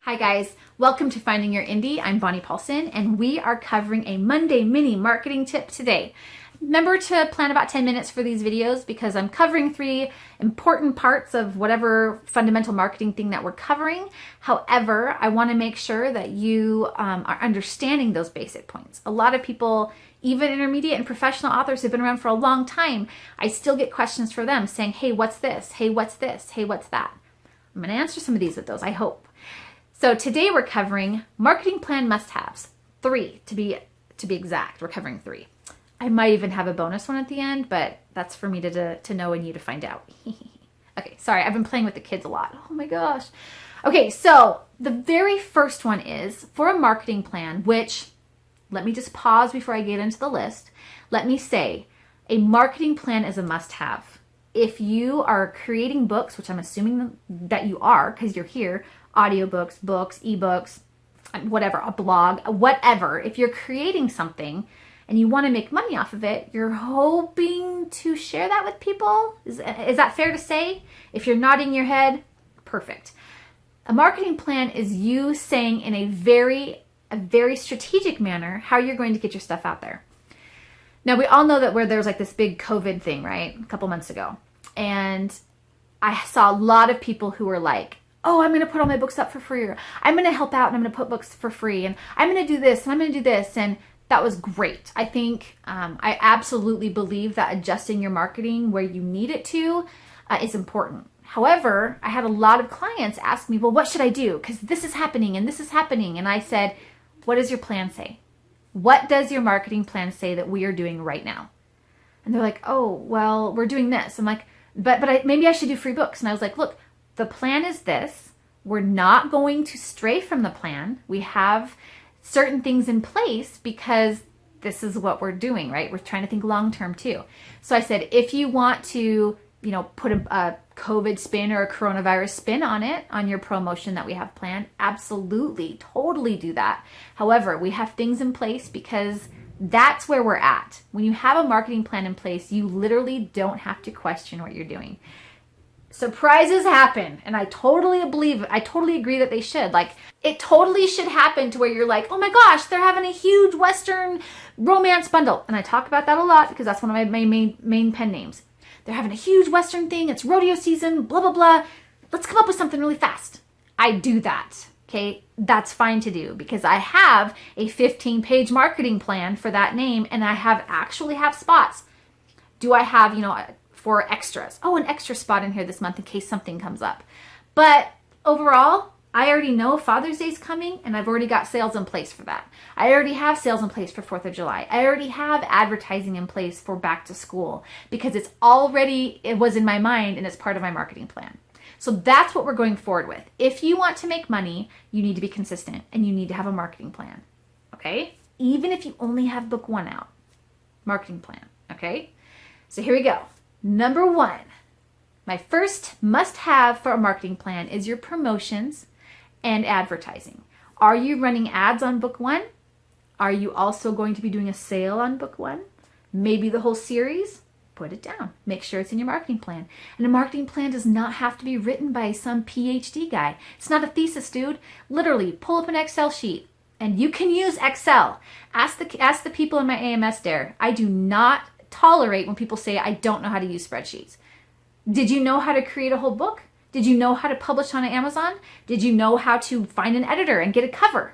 Hi guys, welcome to Finding Your Indie. I'm Bonnie Paulson and we are covering a Monday mini marketing tip today. Remember to plan about 10 minutes for these videos because I'm covering 3 important parts of whatever fundamental marketing thing that we're covering. However, I want to make sure that you are understanding those basic points. A lot of people, even intermediate and professional authors who've been around for a long time, I still get questions for them saying, hey, what's this? Hey, what's this? Hey, what's that? I'm going to answer some of these with those, I hope. So today we're covering marketing plan must-haves, 3 to be exact. We're covering 3. I might even have a bonus one at the end, but that's for me to know and you to find out. Okay, sorry, I've been playing with the kids a lot. Oh my gosh. Okay, so the very first one is for a marketing plan, which, let me just pause before I get into the list. Let me say, a marketing plan is a must-have. If you are creating books, which I'm assuming that you are because you're here, audiobooks, books, ebooks, whatever, a blog, whatever. If you're creating something and you want to make money off of it, you're hoping to share that with people. Is that fair to say? If you're nodding your head, perfect. A marketing plan is you saying in a very strategic manner how you're going to get your stuff out there. Now, we all know that where there's like this big COVID thing, right? A couple months ago. And I saw a lot of people who were like, oh, I'm going to put all my books up for free, or I'm going to help out and I'm going to put books for free, and I'm going to do this and I'm going to do this. And that was great. I think I absolutely believe that adjusting your marketing where you need it to is important. However, I had a lot of clients ask me, well, what should I do? Because this is happening and this is happening. And I said, what does your plan say? What does your marketing plan say that we are doing right now? And they're like, oh, well, we're doing this. I'm like, but maybe I should do free books. And I was like, look, the plan is this. We're not going to stray from the plan. We have certain things in place because this is what we're doing, right? We're trying to think long-term too. So I said, if you want to, put a COVID spin or a coronavirus spin on it, on your promotion that we have planned, absolutely, totally do that. However, we have things in place because that's where we're at. When you have a marketing plan in place, you literally don't have to question what you're doing. Surprises happen, and I totally agree that they should. Like, it totally should happen to where you're like, oh my gosh, they're having a huge Western romance bundle. And I talk about that a lot because that's one of my main pen names. They're having a huge Western thing. It's rodeo season, blah, blah, blah. Let's come up with something really fast. I do that, okay? That's fine to do because I have a 15-page marketing plan for that name, and I actually have spots. Do I have, for extras? Oh, an extra spot in here this month in case something comes up. But overall, I already know Father's Day is coming and I've already got sales in place for that. I already have sales in place for 4th of July. I already have advertising in place for back to school because it was in my mind and it's part of my marketing plan. So that's what we're going forward with. If you want to make money, you need to be consistent and you need to have a marketing plan, okay? Even if you only have book 1 out, marketing plan, okay? So here we go. Number 1, my first must-have for a marketing plan is your promotions and advertising. Are you running ads on book 1? Are you also going to be doing a sale on book 1? Maybe the whole series? Put it down. Make sure it's in your marketing plan. And a marketing plan does not have to be written by some PhD guy. It's not a thesis, dude. Literally, pull up an Excel sheet. And you can use Excel. Ask the people in my AMS there. I do not tolerate when people say I don't know how to use spreadsheets. Did you know how to create a whole book? Did you know how to publish on Amazon? Did you know how to find an editor and get a cover?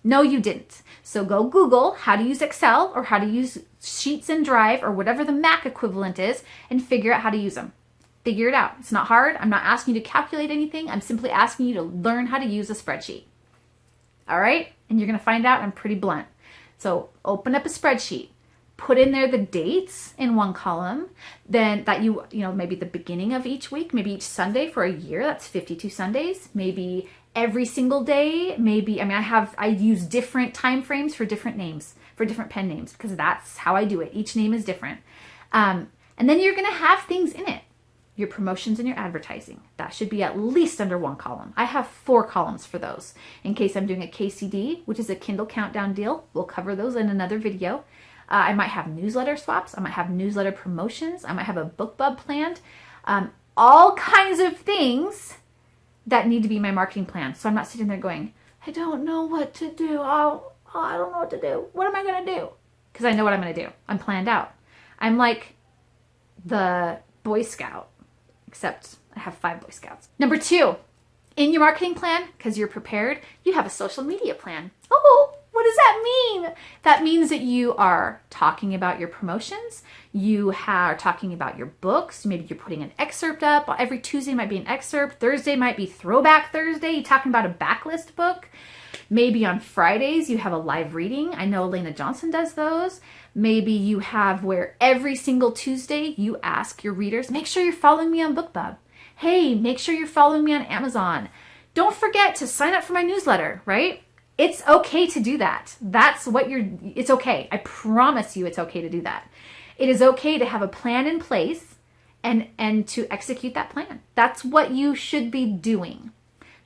No, you didn't. So go Google how to use Excel or how to use Sheets in Drive or whatever the Mac equivalent is and figure out how to use them. Figure it out. It's not hard. I'm not asking you to calculate anything. I'm simply asking you to learn how to use a spreadsheet. All right? And you're going to find out I'm pretty blunt. So open up a spreadsheet. Put in there the dates in one column, then that maybe the beginning of each week, maybe each Sunday for a year, that's 52 Sundays, maybe every single day, I use different time frames for different names, for different pen names, because that's how I do it. Each name is different. And then you're going to have things in it. Your promotions and your advertising. That should be at least under 1 column. I have 4 columns for those in case I'm doing a KCD, which is a Kindle Countdown deal. We'll cover those in another video. I might have newsletter swaps. I might have newsletter promotions. I might have a book bub planned. All kinds of things that need to be my marketing plan. So I'm not sitting there going, I don't know what to do. Oh, I don't know what to do. What am I going to do? Because I know what I'm going to do. I'm planned out. I'm like the Boy Scout, except I have 5 Boy Scouts. Number 2, in your marketing plan, because you're prepared, you have a social media plan. Oh, what does that mean? That means that you are talking about your promotions. You are talking about your books. Maybe you're putting an excerpt up. Every Tuesday might be an excerpt. Thursday might be Throwback Thursday. You're talking about a backlist book. Maybe on Fridays you have a live reading. I know Elena Johnson does those. Maybe you have where every single Tuesday you ask your readers, make sure you're following me on BookBub. Hey, make sure you're following me on Amazon. Don't forget to sign up for my newsletter, right? It's okay to do that. It's okay. I promise you it's okay to do that. It is okay to have a plan in place and to execute that plan. That's what you should be doing.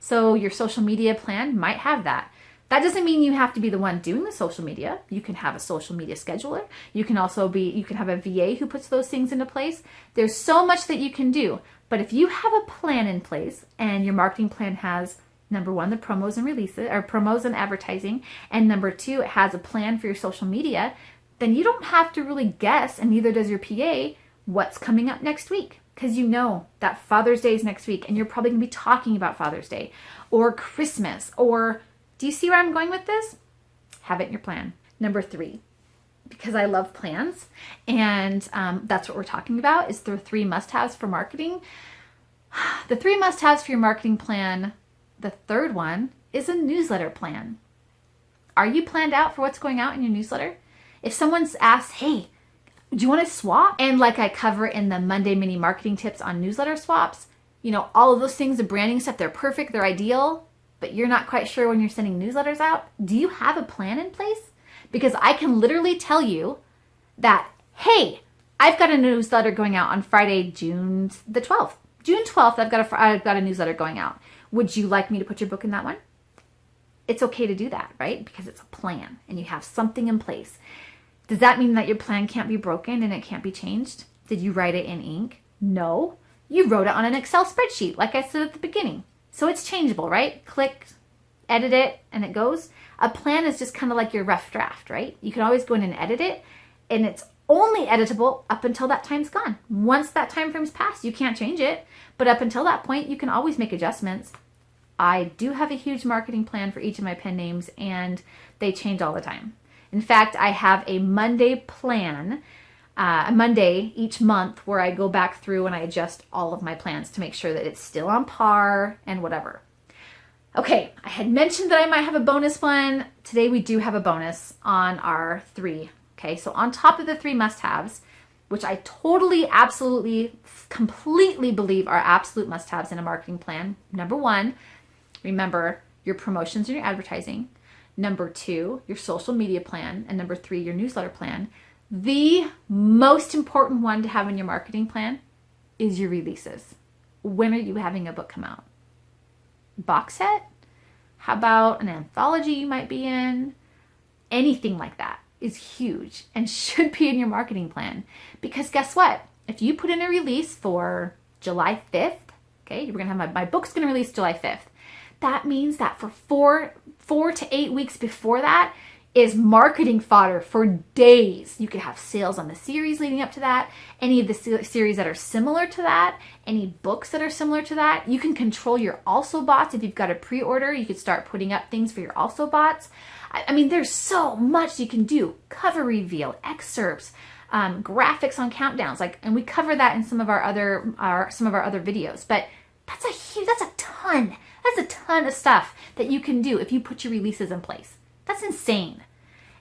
So your social media plan might have that. That doesn't mean you have to be the one doing the social media. You can have a social media scheduler. You can have a VA who puts those things into place. There's so much that you can do. But if you have a plan in place and your marketing plan has, number 1, the promos and releases, or promos and advertising, and number 2, it has a plan for your social media, then you don't have to really guess, and neither does your PA, what's coming up next week. Because you know that Father's Day is next week, and you're probably going to be talking about Father's Day, or Christmas, or... Do you see where I'm going with this? Have it in your plan. Number 3, because I love plans, and that's what we're talking about, is the 3 must-haves for marketing. The 3 must-haves for your marketing plan, the 3rd one is a newsletter plan. Are you planned out for what's going out in your newsletter? If someone's asked, hey, do you want to swap? And like I cover in the Monday mini marketing tips on newsletter swaps, all of those things, the branding stuff, they're perfect, they're ideal, but you're not quite sure when you're sending newsletters out. Do you have a plan in place? Because I can literally tell you that, hey, I've got a newsletter going out on Friday, June the 12th. June 12th, I've got a newsletter going out. Would you like me to put your book in that one? It's okay to do that, right? Because it's a plan and you have something in place. Does that mean that your plan can't be broken and it can't be changed? Did you write it in ink? No. You wrote it on an Excel spreadsheet, like I said at the beginning. So it's changeable, right? Click, edit it, and it goes. A plan is just kind of like your rough draft, right? You can always go in and edit it, and it's only editable up until that time's gone. Once that time frame's passed, you can't change it. But up until that point, you can always make adjustments. I do have a huge marketing plan for each of my pen names, and they change all the time. In fact, I have a Monday plan, a Monday each month, where I go back through and I adjust all of my plans to make sure that it's still on par and whatever. Okay, I had mentioned that I might have a bonus one. Today we do have a bonus on our 3. Okay, so on top of the 3 must-haves, which I totally, absolutely, completely believe are absolute must-haves in a marketing plan. Number 1, remember your promotions and your advertising. Number 2, your social media plan. And number 3, your newsletter plan. The most important one to have in your marketing plan is your releases. When are you having a book come out? Box set? How about an anthology you might be in? Anything like that is huge and should be in your marketing plan. Because guess what? If you put in a release for July 5th, okay, you're going to have my book's going to release July 5th. That means that for 4 to 8 weeks before that, is marketing fodder for days. You could have sales on the series leading up to that, any of the series that are similar to that, any books that are similar to that. You can control your also bots. If you've got a pre-order, you could start putting up things for your also bots. I mean, there's so much you can do. Cover reveal, excerpts, graphics on countdowns, and we cover that in some of our other videos. But that's a ton of stuff that you can do if you put your releases in place. That's insane.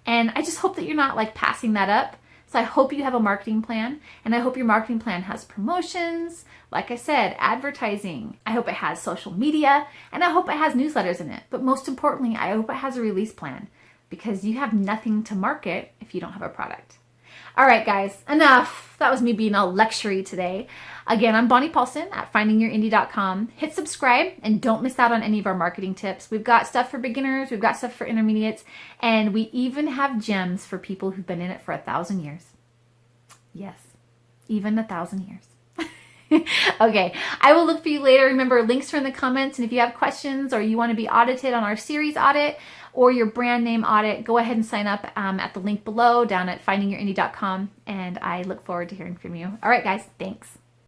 And I just hope that you're not passing that up. So I hope you have a marketing plan, and I hope your marketing plan has promotions, like I said, advertising. I hope it has social media, and I hope it has newsletters in it. But most importantly, I hope it has a release plan, because you have nothing to market if you don't have a product. All right, guys, enough. That was me being all lectury today. Again, I'm Bonnie Paulson at findingyourindy.com. Hit subscribe and don't miss out on any of our marketing tips. We've got stuff for beginners, we've got stuff for intermediates, and we even have gems for people who've been in it for 1,000 years. Yes, even 1,000 years. Okay, I will look for you later. Remember, links are in the comments, and if you have questions or you want to be audited on our series audit or your brand name audit, go ahead and sign up at the link below down at findingyourindy.com, and I look forward to hearing from you. All right, guys, thanks.